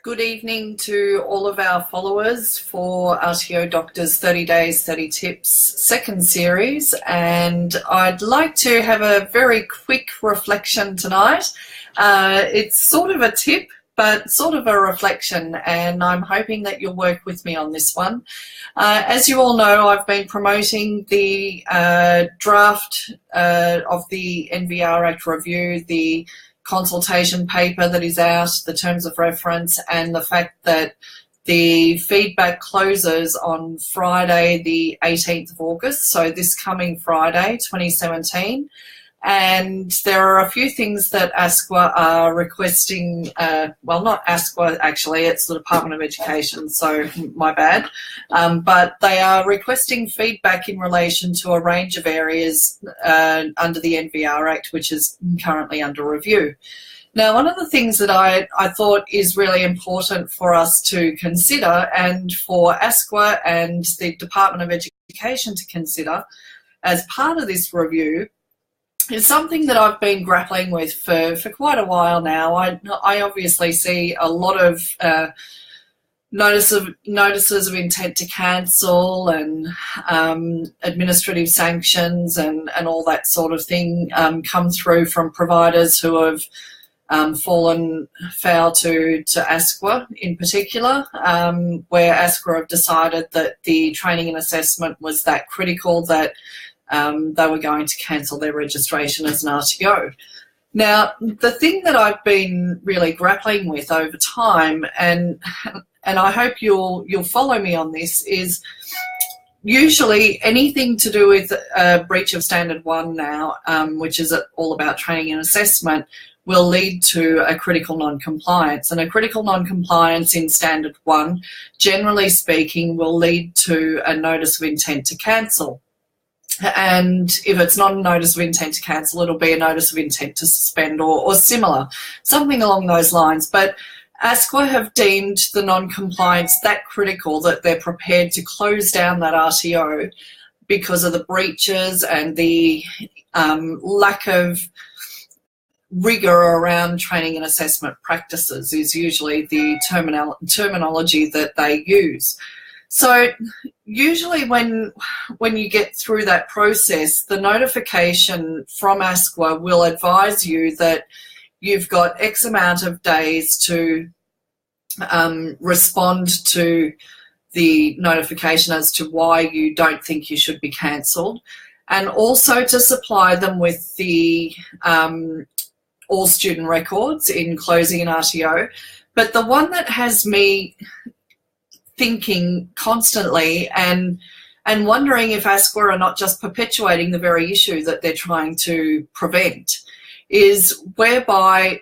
Good evening to all of our followers for RTO Doctors 30 Days, 30 Tips second series. And I'd like to have a very quick reflection tonight. It's sort of a tip, but sort of a reflection, and I'm hoping that you'll work with me on this one. As you all know, I've been promoting the draft of the NVR Act review, the consultation paper that is out, the terms of reference, and the fact that the feedback closes on Friday the 18th of August, so this coming Friday 2017. And there are a few things that ASQA are requesting, well, not ASQA actually, it's the Department of Education, so my bad, but they are requesting feedback in relation to a range of areas under the NVR Act, which is currently under review. Now, one of the things that I thought is really important for us to consider, and for ASQA and the Department of Education to consider as part of this review, is something that I've been grappling with for quite a while now. I obviously see a lot of notices of intent to cancel and administrative sanctions and all that sort of thing come through from providers who have fallen foul to ASQA in particular, where ASQA have decided that the training and assessment was that critical that they were going to cancel their registration as an RTO. Now, the thing that I've been really grappling with over time, and I hope you'll follow me on this, is usually anything to do with breach of Standard 1 now, which is all about training and assessment, will lead to a critical non-compliance. And a critical non-compliance in Standard 1, generally speaking, will lead to a notice of intent to cancel. And if it's not a notice of intent to cancel, it'll be a notice of intent to suspend or similar, something along those lines. But ASQA have deemed the non-compliance that critical that they're prepared to close down that RTO because of the breaches and the lack of rigour around training and assessment practices is usually the terminology that they use. So usually when you get through that process, the notification from ASQA will advise you that you've got X amount of days to respond to the notification as to why you don't think you should be cancelled, and also to supply them with the all student records in closing an RTO. But the one that has me thinking constantly and wondering if ASQA are not just perpetuating the very issue that they're trying to prevent is whereby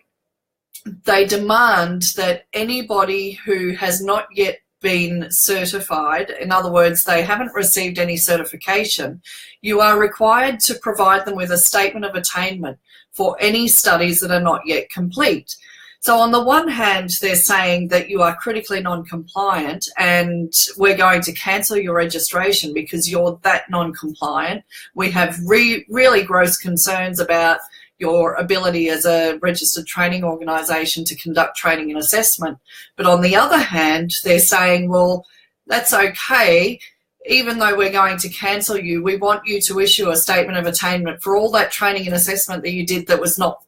they demand that anybody who has not yet been certified, in other words, they haven't received any certification, you are required to provide them with a statement of attainment for any studies that are not yet complete. So on the one hand, they're saying that you are critically non-compliant and we're going to cancel your registration because you're that non-compliant. We have really gross concerns about your ability as a registered training organisation to conduct training and assessment. But on the other hand, they're saying, well, that's okay. Even though we're going to cancel you, we want you to issue a statement of attainment for all that training and assessment that you did that was not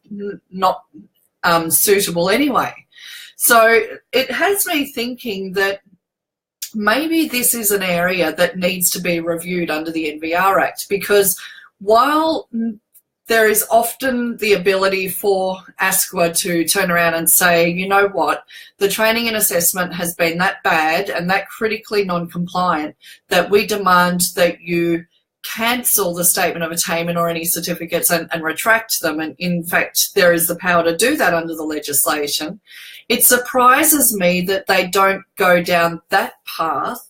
suitable anyway. So it has me thinking that maybe this is an area that needs to be reviewed under the NVR Act, because while there is often the ability for ASQA to turn around and say, you know what, the training and assessment has been that bad and that critically non-compliant that we demand that you cancel the statement of attainment or any certificates and retract them. And in fact, there is the power to do that under the legislation. It surprises me that they don't go down that path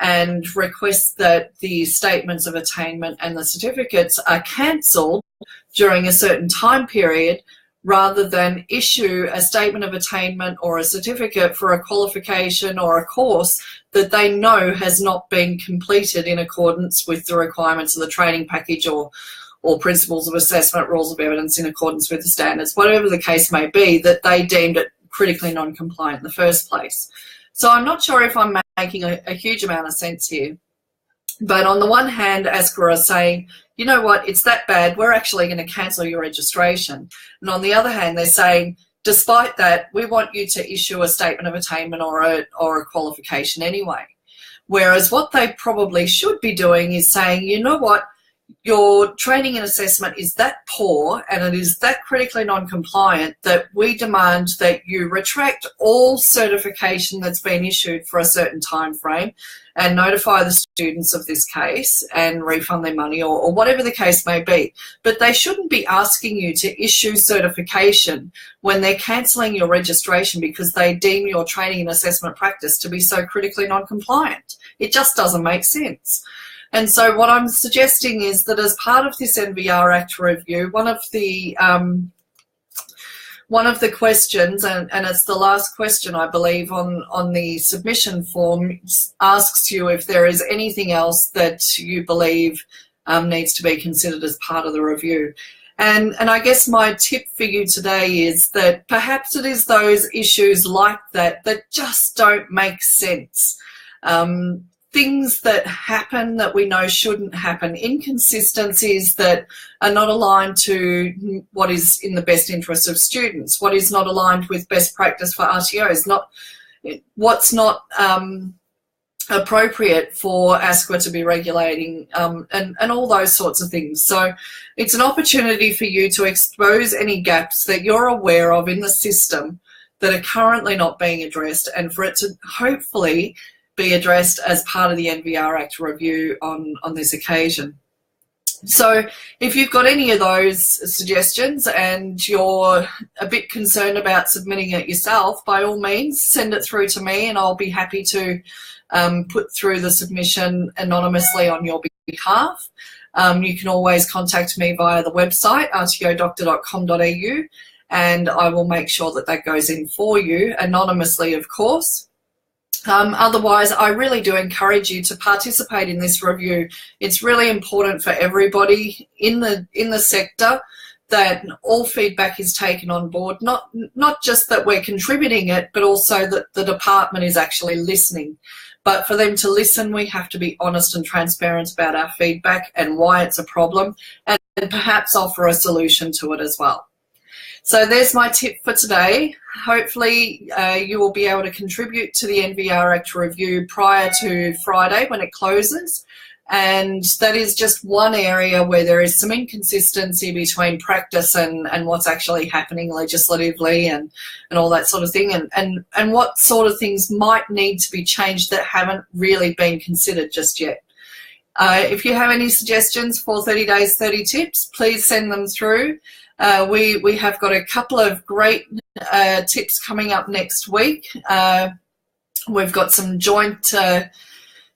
and request that the statements of attainment and the certificates are cancelled during a certain time period, rather than issue a statement of attainment or a certificate for a qualification or a course that they know has not been completed in accordance with the requirements of the training package or principles of assessment, rules of evidence in accordance with the standards, whatever the case may be, that they deemed it critically non-compliant in the first place. So I'm not sure if I'm making a huge amount of sense here. But on the one hand, ASQA are saying, you know what, it's that bad, we're actually going to cancel your registration. And on the other hand, they're saying, despite that, we want you to issue a statement of attainment or a qualification anyway. Whereas what they probably should be doing is saying, you know what, your training and assessment is that poor and it is that critically non-compliant that we demand that you retract all certification that's been issued for a certain time frame and notify the students of this case and refund their money or whatever the case may be. But they shouldn't be asking you to issue certification when they're cancelling your registration because they deem your training and assessment practice to be so critically non-compliant. It just doesn't make sense. And so what I'm suggesting is that as part of this NVR Act review, one of the questions, and it's the last question I believe on the submission form, asks you if there is anything else that you believe needs to be considered as part of the review. And I guess my tip for you today is that perhaps it is those issues like that that just don't make sense. Things that happen that we know shouldn't happen, inconsistencies that are not aligned to what is in the best interest of students, what is not aligned with best practice for RTOs, what's not appropriate for ASQA to be regulating, and all those sorts of things. So it's an opportunity for you to expose any gaps that you're aware of in the system that are currently not being addressed, and for it to hopefully be addressed as part of the NVR Act review on this occasion. So if you've got any of those suggestions and you're a bit concerned about submitting it yourself, by all means, send it through to me and I'll be happy to put through the submission anonymously on your behalf. You can always contact me via the website, rtodoctor.com.au, and I will make sure that that goes in for you, anonymously, of course. Otherwise, I really do encourage you to participate in this review. It's really important for everybody in the sector that all feedback is taken on board, not just that we're contributing it, but also that the department is actually listening. But for them to listen, we have to be honest and transparent about our feedback and why it's a problem, and perhaps offer a solution to it as well. So there's my tip for today. Hopefully you will be able to contribute to the NVR Act review prior to Friday when it closes. And that is just one area where there is some inconsistency between practice and what's actually happening legislatively and all that sort of thing, and what sort of things might need to be changed that haven't really been considered just yet. If you have any suggestions for 30 Days, 30 Tips, please send them through. We have got a couple of great tips coming up next week. We've got some joint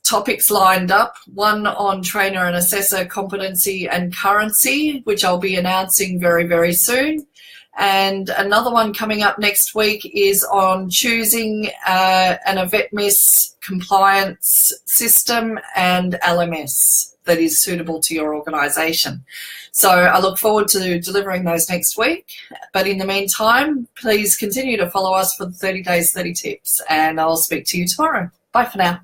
topics lined up, one on trainer and assessor competency and currency, which I'll be announcing very, very soon. And another one coming up next week is on choosing an EVETMIS compliance system and LMS that is suitable to your organisation. So I look forward to delivering those next week. But in the meantime, please continue to follow us for the 30 Days, 30 Tips, and I'll speak to you tomorrow. Bye for now.